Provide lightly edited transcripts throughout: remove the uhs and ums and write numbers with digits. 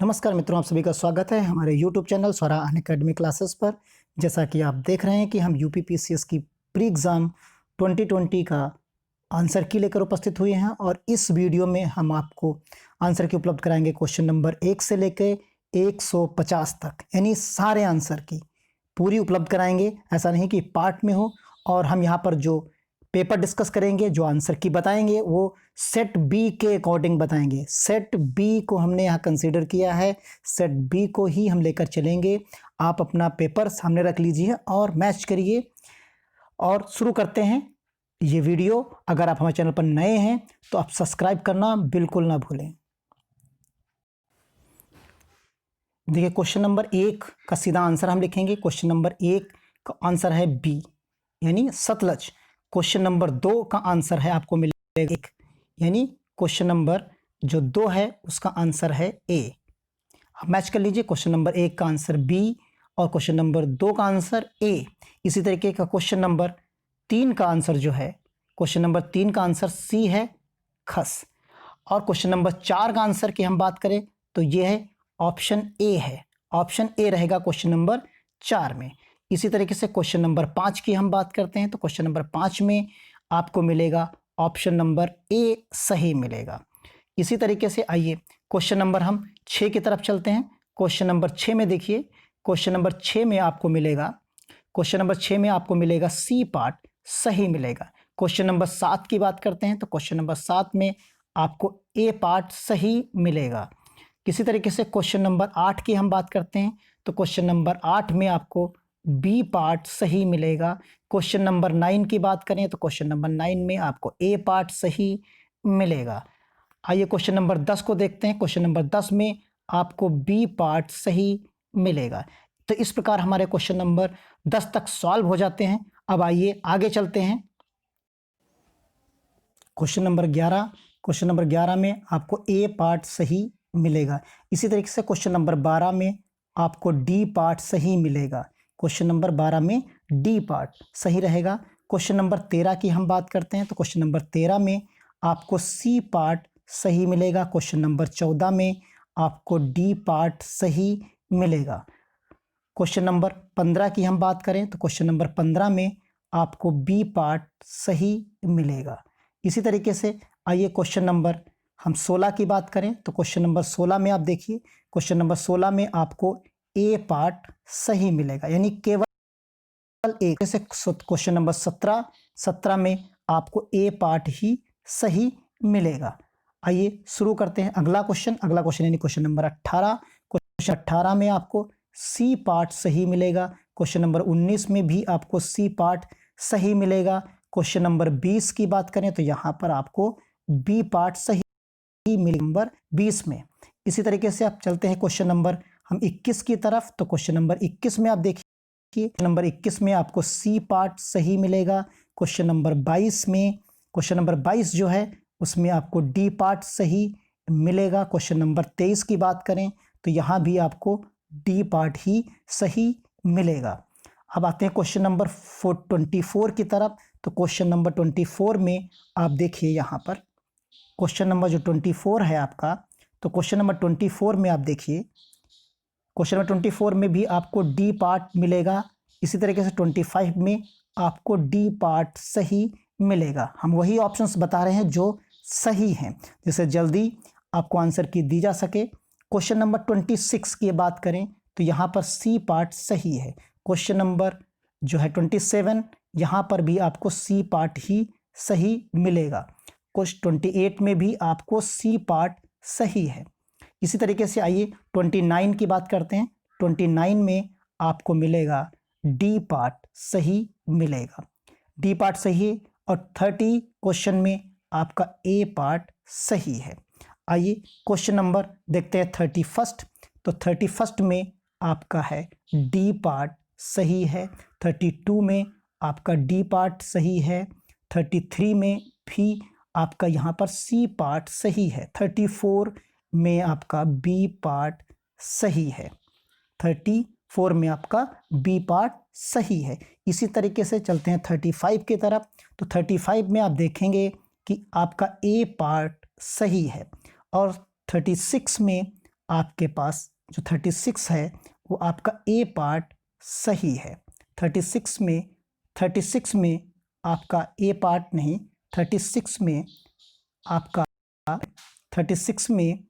नमस्कार मित्रों, आप सभी का स्वागत है हमारे YouTube चैनल स्वरा अनअकैडमी क्लासेस पर। जैसा कि आप देख रहे हैं कि हम यूपीपीसीएस की प्री एग्ज़ाम 2020 का आंसर की लेकर उपस्थित हुए हैं और इस वीडियो में हम आपको आंसर की उपलब्ध कराएंगे क्वेश्चन नंबर 1 से लेकर 150 तक, यानी सारे आंसर की पूरी उपलब्ध कराएंगे। ऐसा नहीं कि पार्ट में हो। और हम यहाँ पर जो पेपर डिस्कस करेंगे, जो आंसर की बताएंगे, वो सेट बी के अकॉर्डिंग बताएंगे। सेट बी को हमने यहाँ कंसीडर किया है, सेट बी को ही हम लेकर चलेंगे। आप अपना पेपर सामने रख लीजिए और मैच करिए और शुरू करते हैं ये वीडियो। अगर आप हमारे चैनल पर नए हैं तो आप सब्सक्राइब करना बिल्कुल ना भूलें। देखिए, क्वेश्चन नंबर 1 का सीधा आंसर हम लिखेंगे। क्वेश्चन नंबर 1 का आंसर है बी, यानी सतलज। क्वेश्चन नंबर 2 का आंसर है आपको मिलेगा 1, यानी क्वेश्चन नंबर जो 2 है उसका आंसर है ए। अब मैच कर लीजिए, क्वेश्चन नंबर 1 का आंसर बी और क्वेश्चन नंबर 2 का आंसर ए। इसी तरीके का क्वेश्चन नंबर 3 का आंसर जो है, क्वेश्चन नंबर 3 का आंसर सी है, खस। और क्वेश्चन नंबर 4 का आंसर की हम बात करें तो ये है ऑप्शन ए है। ऑप्शन ए रहेगा क्वेश्चन नंबर 4 में। इसी तरीके से क्वेश्चन नंबर 5 की हम बात करते हैं तो क्वेश्चन नंबर 5 में आपको मिलेगा ऑप्शन नंबर ए सही मिलेगा। इसी तरीके से आइए क्वेश्चन नंबर हम 6 की तरफ चलते हैं। क्वेश्चन नंबर 6 में देखिए, क्वेश्चन नंबर 6 में आपको मिलेगा, क्वेश्चन नंबर 6 में आपको मिलेगा सी पार्ट सही मिलेगा। क्वेश्चन नंबर 7 की बात करते हैं तो क्वेश्चन नंबर 7 में आपको ए पार्ट सही मिलेगा। किसी तरीके से क्वेश्चन नंबर 8 की हम बात करते हैं तो क्वेश्चन नंबर 8 में आपको बी पार्ट सही मिलेगा। क्वेश्चन नंबर 9 की बात करें तो क्वेश्चन नंबर 9 में आपको ए पार्ट सही मिलेगा। आइए क्वेश्चन नंबर 10 को देखते हैं। क्वेश्चन नंबर 10 में आपको बी पार्ट सही मिलेगा। तो इस प्रकार हमारे क्वेश्चन नंबर 10 तक सॉल्व हो जाते हैं। अब आइए आगे चलते हैं। क्वेश्चन नंबर 11, क्वेश्चन नंबर 11 में आपको ए पार्ट सही मिलेगा। इसी तरीके से क्वेश्चन नंबर 12 में आपको डी पार्ट सही मिलेगा। क्वेश्चन नंबर 12 में डी पार्ट सही रहेगा। क्वेश्चन नंबर 13 की हम बात करते हैं तो क्वेश्चन नंबर 13 में आपको सी पार्ट सही मिलेगा। क्वेश्चन नंबर 14 में आपको डी पार्ट सही मिलेगा। क्वेश्चन नंबर 15 की हम बात करें तो क्वेश्चन नंबर 15 में आपको बी पार्ट सही मिलेगा। इसी तरीके से आइए क्वेश्चन नंबर हम 16 की बात करें तो क्वेश्चन नंबर 16 में आप देखिए, क्वेश्चन नंबर 16 में आपको ए पार्ट सही मिलेगा, यानी केवल एक। जैसे क्वेश्चन नंबर 17 में आपको ए पार्ट ही सही मिलेगा। आइए शुरू करते हैं अगला क्वेश्चन यानी क्वेश्चन नंबर 18। क्वेश्चन 18 में आपको सी पार्ट सही मिलेगा। क्वेश्चन नंबर 19 में भी आपको सी पार्ट सही मिलेगा। क्वेश्चन नंबर 20 की बात करें तो यहाँ पर आपको बी पार्ट सही मिलेगा नंबर 20 में। इसी तरीके से आप चलते हैं क्वेश्चन नंबर हम 21 की तरफ तो क्वेश्चन नंबर 21 में आप देखिए, नंबर 21 में आपको सी पार्ट सही मिलेगा। क्वेश्चन नंबर 22 में, क्वेश्चन नंबर 22 जो है उसमें आपको डी पार्ट सही मिलेगा। क्वेश्चन नंबर 23 की बात करें तो यहाँ भी आपको डी पार्ट ही सही मिलेगा। अब आते हैं क्वेश्चन नंबर 24 की तरफ तो क्वेश्चन नंबर 24 में आप देखिए, यहाँ पर क्वेश्चन नंबर जो 24 है आपका, तो क्वेश्चन नंबर 24 में आप देखिए, क्वेश्चन नंबर 24 में भी आपको डी पार्ट मिलेगा। इसी तरीके से 25 में आपको डी पार्ट सही मिलेगा। हम वही ऑप्शंस बता रहे हैं जो सही हैं, जिससे जल्दी आपको आंसर की दी जा सके। क्वेश्चन नंबर 26 की बात करें तो यहाँ पर सी पार्ट सही है। क्वेश्चन नंबर जो है 27, यहाँ पर भी आपको सी पार्ट ही सही मिलेगा। क्वेश्चन 28 में भी आपको सी पार्ट सही है। इसी तरीके से आइए 29 की बात करते हैं। 29 में आपको मिलेगा डी पार्ट सही मिलेगा, डी पार्ट सही है। और 30 क्वेश्चन में आपका ए पार्ट सही है। आइए क्वेश्चन नंबर देखते हैं 31। तो 31 में आपका है डी पार्ट सही है। 32 में आपका डी पार्ट सही है। 33 में भी आपका यहाँ पर सी पार्ट सही है। 34 में आपका बी पार्ट सही है। 34 में आपका बी पार्ट सही है। इसी तरीके से चलते हैं 35 की तरफ। तो 35 में आप देखेंगे कि आपका ए पार्ट सही है। और 36 में आपके पास जो 36 है वो आपका ए पार्ट सही है। 36 में आपका ए पार्ट नहीं, 36 में आपका 36 में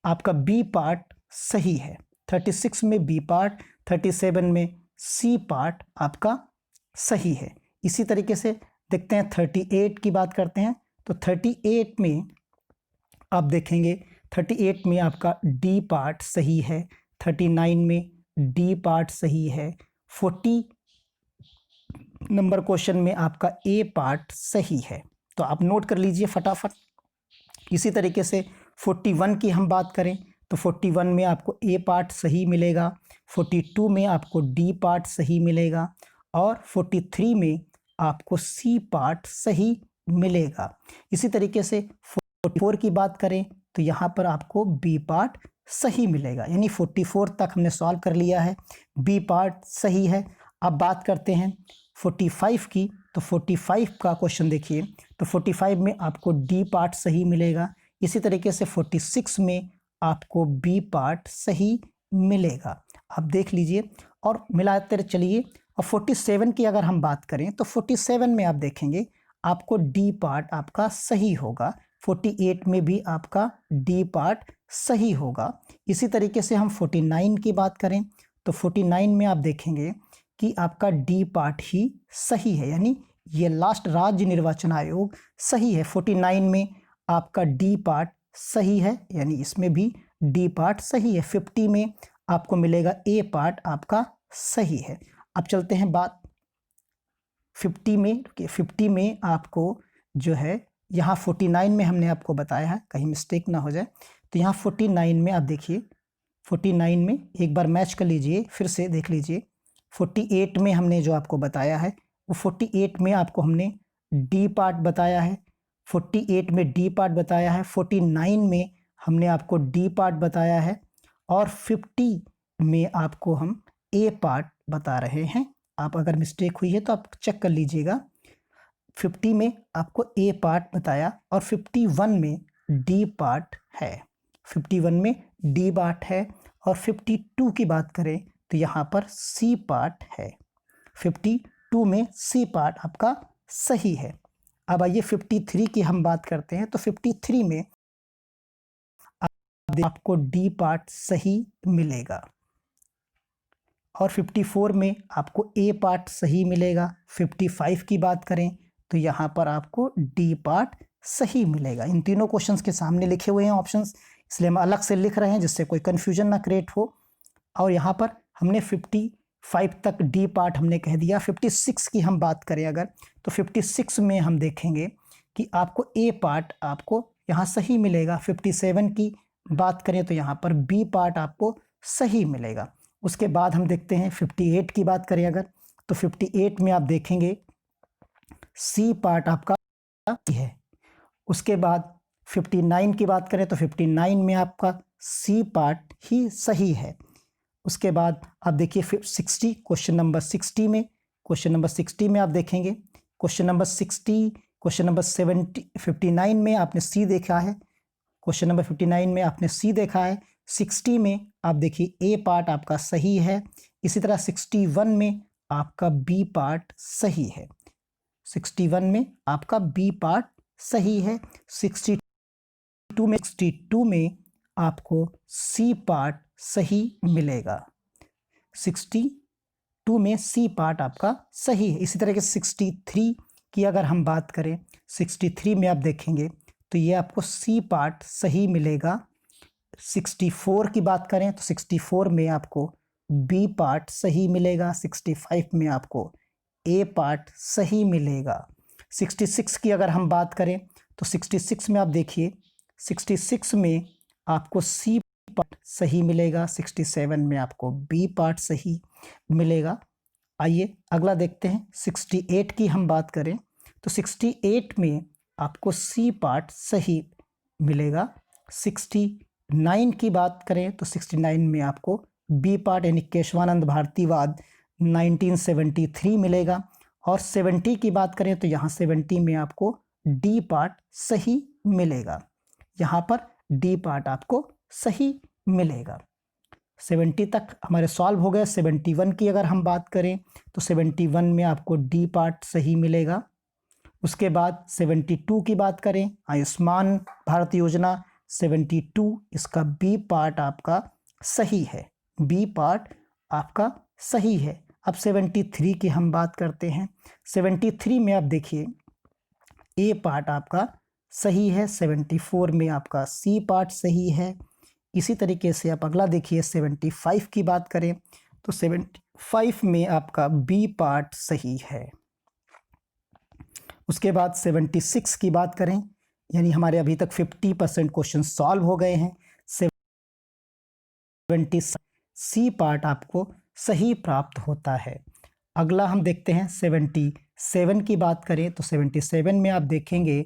आपका बी पार्ट सही है। 36 में बी पार्ट, 37 में सी पार्ट आपका सही है। इसी तरीके से देखते हैं 38 की बात करते हैं। तो 38 में आप देखेंगे 38 में आपका डी पार्ट सही है, 39 में डी पार्ट सही है, 40 नंबर क्वेश्चन में आपका ए पार्ट सही है। तो आप नोट कर लीजिए फटाफट। इसी तरीके से 41 की हम बात करें तो 41 में आपको ए पार्ट सही मिलेगा, 42 में आपको डी पार्ट सही मिलेगा और 43 में आपको सी पार्ट सही मिलेगा। इसी तरीके से 44 की बात करें तो यहाँ पर आपको बी पार्ट सही मिलेगा, यानी 44 तक हमने सॉल्व कर लिया है, बी पार्ट सही है। अब बात करते हैं 45 की। तो 45 का क्वेश्चन देखिए, तो 45 में आपको डी पार्ट सही मिलेगा। इसी तरीके से 46 में आपको बी पार्ट सही मिलेगा। आप देख लीजिए और मिलाते चलिए। और 47 की अगर हम बात करें तो 47 में आप देखेंगे आपको डी पार्ट आपका सही होगा, 48 में भी आपका डी पार्ट सही होगा। इसी तरीके से हम 49 की बात करें तो 49 में आप देखेंगे कि आपका डी पार्ट ही सही है, यानी ये लास्ट राज्य निर्वाचन आयोग सही है। 49 में आपका डी पार्ट सही है, यानी इसमें भी डी पार्ट सही है। 50 में आपको मिलेगा ए पार्ट आपका सही है। अब चलते हैं बात 50 में। 50 में आपको जो है यहाँ 49 में हमने आपको बताया है, कहीं मिस्टेक ना हो जाए, तो यहाँ 49 में आप देखिए, 49 में एक बार मैच कर लीजिए, फिर से देख लीजिए। 48 में हमने जो आपको बताया है वो 48 में आपको हमने डी पार्ट बताया है, 48 में डी पार्ट बताया है, 49 में हमने आपको डी पार्ट बताया है और 50 में आपको हम ए पार्ट बता रहे हैं। आप अगर मिस्टेक हुई है तो आप चेक कर लीजिएगा। 50 में आपको ए पार्ट बताया और 51 में डी पार्ट है, 51 में डी पार्ट है। और 52 की बात करें तो यहाँ पर सी पार्ट है, 52 में सी पार्ट आपका सही है। अब आइए 53 की हम बात करते हैं। तो 53 में आपको डी पार्ट सही मिलेगा और 54 में आपको ए पार्ट सही मिलेगा। 55 की बात करें तो यहाँ पर आपको डी पार्ट सही मिलेगा। इन तीनों क्वेश्चंस के सामने लिखे हुए हैं ऑप्शंस, इसलिए हम अलग से लिख रहे हैं जिससे कोई कन्फ्यूजन ना क्रिएट हो। और यहाँ पर हमने 55 तक डी पार्ट हमने कह दिया। 56 की हम बात करें अगर, तो 56 में हम देखेंगे कि आपको ए पार्ट आपको यहाँ सही मिलेगा। 57 की बात करें तो यहाँ पर बी पार्ट आपको सही मिलेगा। उसके बाद हम देखते हैं 58 की बात करें अगर, तो 58 में आप देखेंगे सी पार्ट आपका है। उसके बाद 59 की बात करें तो 59 में आपका सी पार्ट ही सही है। उसके बाद आप देखिए 60, क्वेश्चन नंबर 60 में, क्वेश्चन नंबर 60 में आप देखेंगे क्वेश्चन नंबर 60, क्वेश्चन नंबर 59 में आपने सी देखा है, क्वेश्चन नंबर 59 में आपने सी देखा है। 60 में आप देखिए ए पार्ट आपका सही है। इसी तरह 61 में आपका बी पार्ट सही है, 61 में आपका बी पार्ट सही है। 62 में आपको सी पार्ट सही मिलेगा, 62 में सी पार्ट आपका सही है। इसी तरह के 63 की अगर हम बात करें, 63 में आप देखेंगे तो ये आपको सी पार्ट सही मिलेगा। 64 की बात करें तो 64 में आपको बी पार्ट सही मिलेगा। 65 में आपको ए पार्ट सही मिलेगा। 66 की अगर हम बात करें तो 66 में आप देखिए, 66 में आपको सी पार्ट सही मिलेगा। 67 में आपको बी पार्ट सही मिलेगा। आइए अगला देखते हैं। 68 की हम बात करें तो 68 में आपको सी पार्ट सही मिलेगा। 69 की बात करें तो 69 में आपको बी पार्ट यानी केशवानंद भारतीवाद 1973 मिलेगा। और 70 की बात करें तो यहाँ 70 में आपको डी पार्ट सही मिलेगा, यहाँ पर डी पार्ट आपको सही मिलेगा। 70 तक हमारे सॉल्व हो गए। 71 की अगर हम बात करें तो 71 में आपको डी पार्ट सही मिलेगा। उसके बाद 72 की बात करें, आयुष्मान भारत योजना 72, इसका बी पार्ट आपका सही है, बी पार्ट आपका सही है। अब 73 की हम बात करते हैं। 73 में आप देखिए ए पार्ट आपका सही है, 74 में आपका सी पार्ट सही है। इसी तरीके से आप अगला देखिए 75 की बात करें तो 75 में आपका बी पार्ट सही है। उसके बाद 76 की बात करें, यानी हमारे अभी तक 50% क्वेश्चन सॉल्व हो गए हैं। 70 सी पार्ट आपको सही प्राप्त होता है। अगला हम देखते हैं 77 की बात करें तो 77 में आप देखेंगे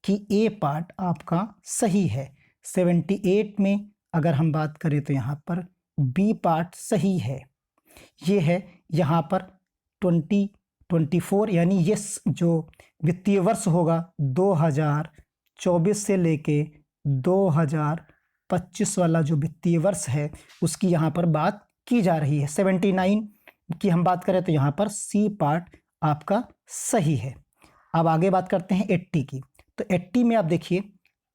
कि ए पार्ट आपका सही है। 78 में अगर हम बात करें तो यहाँ पर बी पार्ट सही है। ये है यहाँ पर 2024, यानी ये जो वित्तीय वर्ष होगा 2024 से लेके 2025 वाला जो वित्तीय वर्ष है उसकी यहाँ पर बात की जा रही है। 79 की हम बात करें तो यहाँ पर सी पार्ट आपका सही है। अब आगे बात करते हैं 80 की, तो 80 में आप देखिए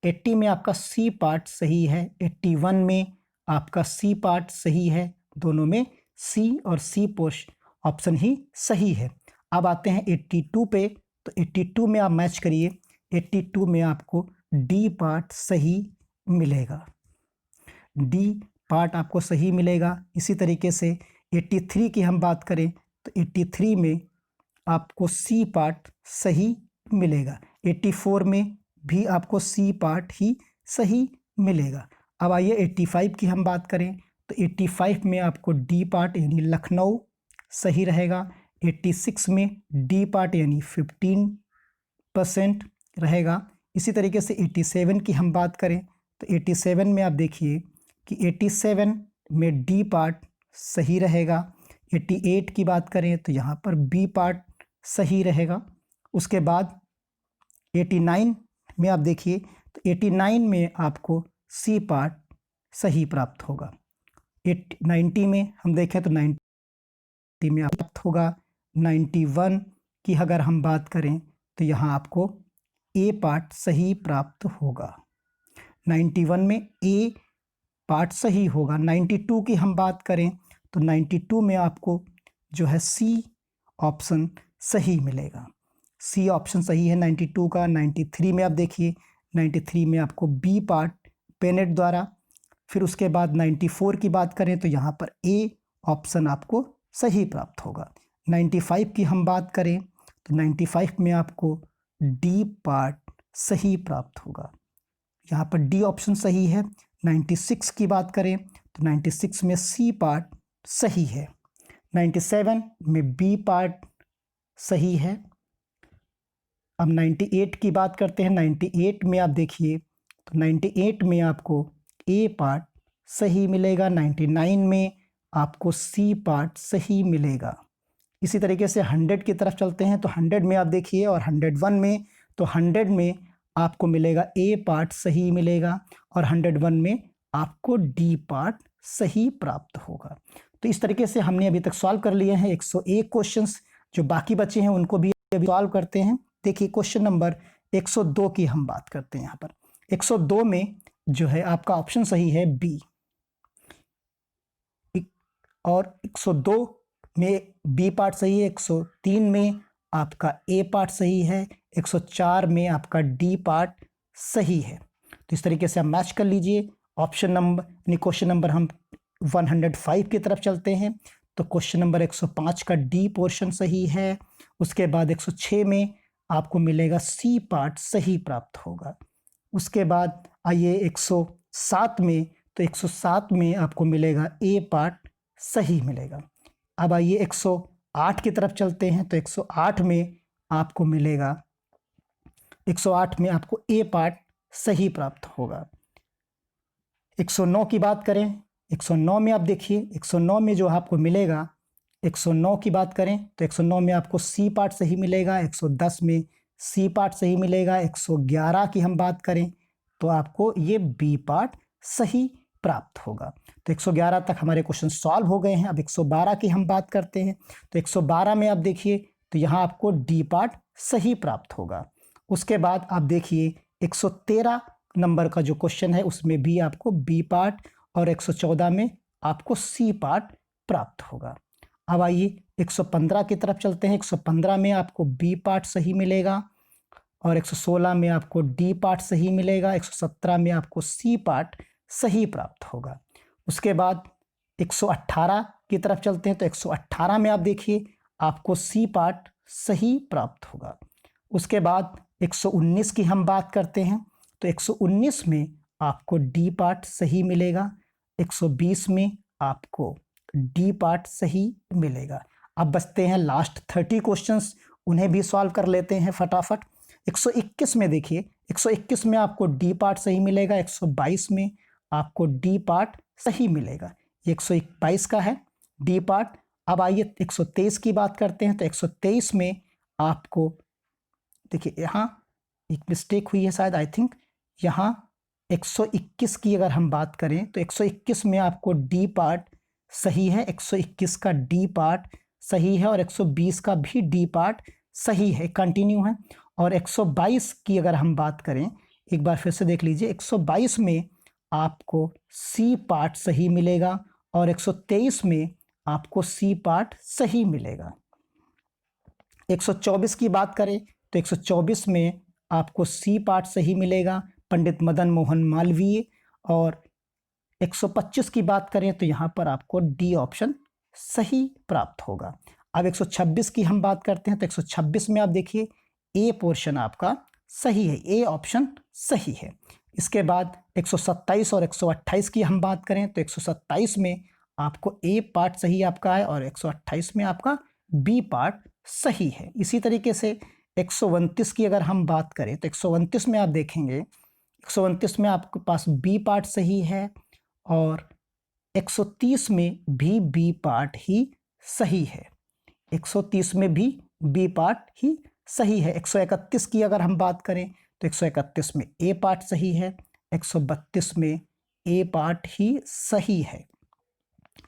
80 में आपका सी पार्ट सही है, 81 में आपका सी पार्ट सही है, दोनों में सी और सी पोस्ट ऑप्शन ही सही है। अब आते हैं 82 पे, तो 82 में आप मैच करिए, 82 में आपको डी पार्ट सही मिलेगा, डी पार्ट आपको सही मिलेगा। इसी तरीके से 83 की हम बात करें तो 83 में आपको सी पार्ट सही मिलेगा, 84 में भी आपको सी पार्ट ही सही मिलेगा। अब आइए 85 की हम बात करें तो 85 में आपको डी पार्ट यानी लखनऊ सही रहेगा, 86 में डी पार्ट यानी 15% रहेगा। इसी तरीके से 87 की हम बात करें तो 87 में आप देखिए कि 87 में डी पार्ट सही रहेगा। 88 की बात करें तो यहाँ पर बी पार्ट सही रहेगा। उसके बाद 89 में आप देखिए तो 89 में आपको सी पार्ट सही प्राप्त होगा। 90 में हम देखें तो 90 में प्राप्त होगा। 91 की अगर हम बात करें तो यहाँ आपको ए पार्ट सही प्राप्त होगा, 91 में ए पार्ट सही होगा। 92 की हम बात करें तो 92 में आपको जो है सी ऑप्शन सही मिलेगा, सी ऑप्शन सही है 92 का। 93 में आप देखिए 93 में आपको बी पार्ट पेनेट द्वारा। फिर उसके बाद 94 की बात करें तो यहाँ पर ए ऑप्शन आपको सही प्राप्त होगा। 95 की हम बात करें तो 95 में आपको डी पार्ट सही प्राप्त होगा, यहाँ पर डी ऑप्शन सही है। 96 की बात करें तो 96 में सी पार्ट सही है। 97 में बी पार्ट सही है। अब 98 की बात करते हैं। 98 में आप देखिए तो 98 में आपको ए पार्ट सही मिलेगा, 99 में आपको सी पार्ट सही मिलेगा। इसी तरीके से 100 की तरफ चलते हैं तो 100 में आप देखिए और 101 में, तो 100 में आपको मिलेगा ए पार्ट सही मिलेगा और 101 में आपको डी पार्ट सही प्राप्त होगा। तो इस तरीके से हमने अभी तक सॉल्व कर लिए हैं 101 क्वेश्चंस। जो बाकी बचे हैं उनको भी अभी सॉल्व करते हैं। देखिए क्वेश्चन नंबर 102 की हम बात करते हैं। यहाँ पर 102 में जो है आपका ऑप्शन सही है बी, और 102 में बी पार्ट सही है, 103 में आपका ए पार्ट सही है, 104 में आपका डी पार्ट सही है। तो इस तरीके से आप मैच कर लीजिए। ऑप्शन नंबर यानी क्वेश्चन नंबर हम 105 की तरफ चलते हैं तो क्वेश्चन नंबर 105 का डी पोर्शन सही है। उसके बाद 106 में आपको मिलेगा सी पार्ट सही प्राप्त होगा। उसके बाद आइए 107 में, तो 107 में आपको मिलेगा ए पार्ट सही मिलेगा। अब आइए 108 की तरफ चलते हैं तो 108 में आपको मिलेगा, 108 में आपको ए पार्ट सही प्राप्त होगा। 109 की बात करें, 109 में आप देखिए 109 में जो आपको मिलेगा, 109 की बात करें तो 109 में आपको सी पार्ट सही मिलेगा, 110 में सी पार्ट सही मिलेगा। 111 की हम बात करें तो आपको ये बी पार्ट सही प्राप्त होगा। तो 111 तक हमारे क्वेश्चन सॉल्व हो गए हैं। अब 112 की हम बात करते हैं। तो 112 में आप देखिए तो यहाँ आपको डी पार्ट सही प्राप्त होगा। उसके बाद आप देखिए 113 नंबर का जो क्वेश्चन है उसमें भी आपको बी पार्ट और 114 में आपको सी पार्ट प्राप्त होगा। अब आइए 115 की तरफ चलते हैं। 115 में आपको बी पार्ट सही मिलेगा और 116 में आपको डी पार्ट सही मिलेगा। 117 में आपको सी पार्ट सही प्राप्त होगा। उसके बाद 118 की तरफ चलते हैं। तो 118 में आप देखिए आपको सी पार्ट सही प्राप्त होगा। उसके बाद 119 की हम बात करते हैं। तो 119 में आपको डी पार्ट सही मिलेगा। 120 में आपको डी पार्ट सही मिलेगा। अब बचते हैं लास्ट 30 क्वेश्चंस, उन्हें भी सॉल्व कर लेते हैं फटाफट। 121 में देखिए 121 में आपको डी पार्ट सही मिलेगा। 122 में आपको डी पार्ट सही मिलेगा। ये 122 का है डी पार्ट। अब आइए 123 की बात करते हैं। तो 123 में आपको देखिए यहाँ एक मिस्टेक हुई है शायद, आई थिंक यहाँ 121 की अगर हम बात करें तो 121 में आपको डी पार्ट सही है। 121 का डी पार्ट सही है और 120 का भी डी पार्ट सही है, कंटिन्यू है। और 122 की अगर हम बात करें, एक बार फिर से देख लीजिए, 122 में आपको सी पार्ट सही मिलेगा और 123 में आपको सी पार्ट सही मिलेगा। 124 की बात करें तो 124 में आपको सी पार्ट सही मिलेगा, पंडित मदन मोहन मालवीय। और 125 की बात करें तो यहाँ पर आपको डी ऑप्शन सही प्राप्त होगा। अब 126 की हम बात करते हैं। तो 126 में आप देखिए ए पोर्शन आपका सही है, ए ऑप्शन सही है। इसके बाद 127 और 128 की हम बात करें तो 127 में आपको ए पार्ट सही आपका है और 128 में आपका बी पार्ट सही है। इसी तरीके से 129 की अगर हम बात करें तो 129 में आप देखेंगे 129 में आपके पास बी पार्ट सही है और 130 में भी बी पार्ट ही सही है। 130 में भी बी पार्ट ही सही है। 131 की अगर हम बात करें तो 131 में ए पार्ट सही है। 132 में ए पार्ट ही सही है।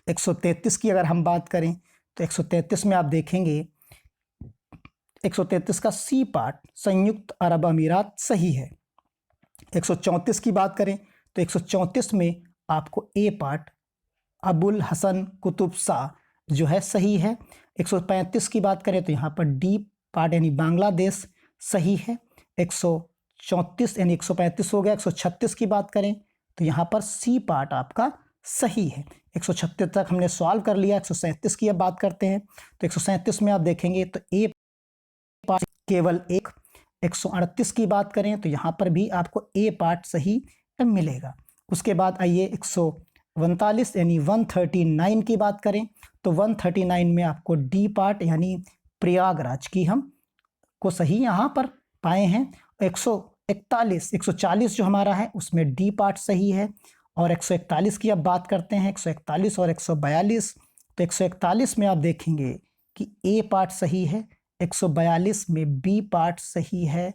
133 की अगर हम बात करें तो 133 में आप देखेंगे 133 का सी पार्ट संयुक्त अरब अमीरात सही है। 134 की बात करें तो 134 में आपको ए पार्ट अबुल हसन कुतुब शाह जो है सही है। 135 की बात करें तो यहाँ पर डी पार्ट यानी बांग्लादेश सही है। 134 यानी 135 हो गया। 136 की बात करें तो यहाँ पर सी पार्ट आपका सही है। 136 तक हमने सॉल्व कर लिया। 137 की अब बात करते हैं तो 137 में आप देखेंगे तो ए पार्ट केवल एक। 138 की बात करें तो यहाँ पर भी आपको ए पार्ट सही मिलेगा। उसके बाद आइए 139 यानी 139 की बात करें तो 139 में आपको डी पार्ट यानी प्रयागराज की हम को सही यहाँ पर पाए हैं। 140 जो हमारा है उसमें डी पार्ट सही है। और 141 की अब बात करते हैं, 141 और 142। तो 141 में आप देखेंगे कि ए पार्ट सही है, 142 में बी पार्ट सही है।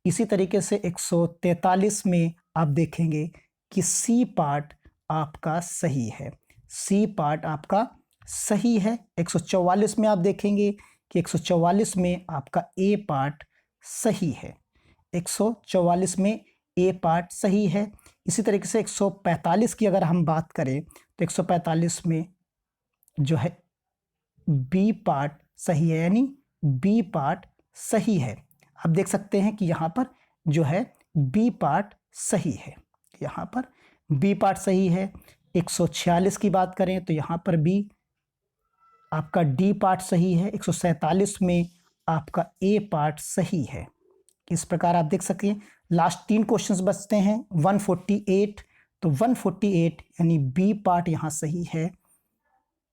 इसी तरीके से 143 में आप देखेंगे कि सी पार्ट आपका सही है, सी पार्ट आपका सही है। 144 में आप देखेंगे कि 144 में आपका ए पार्ट सही है, 144 में ए पार्ट सही है। इसी तरीके से 145 की अगर हम बात करें तो 145 में जो है बी पार्ट सही है, यानी बी पार्ट सही है। आप देख सकते हैं कि यहाँ पर जो है बी पार्ट सही है, यहाँ पर बी पार्ट सही है। 146 की बात करें तो यहाँ पर भी आपका डी पार्ट सही है। 147 में आपका ए पार्ट सही है। इस प्रकार आप देख सकते हैं। लास्ट 3 क्वेश्चंस बचते हैं। 148, तो 148 यानी बी पार्ट यहाँ सही है।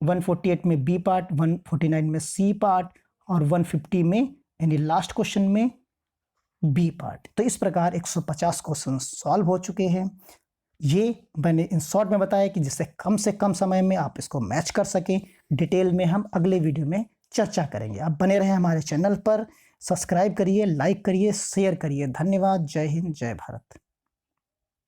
148 में बी पार्ट, 149 में सी पार्ट और 150 में यानी लास्ट क्वेश्चन में बी पार्ट। तो इस प्रकार 150 क्वेश्चन सॉल्व हो चुके हैं। ये मैंने इन शॉर्ट में बताया कि जिससे कम से कम समय में आप इसको मैच कर सकें। डिटेल में हम अगले वीडियो में चर्चा करेंगे। आप बने रहें हमारे चैनल पर, सब्सक्राइब करिए, लाइक करिए, शेयर करिए। धन्यवाद। जय हिंद, जय भारत।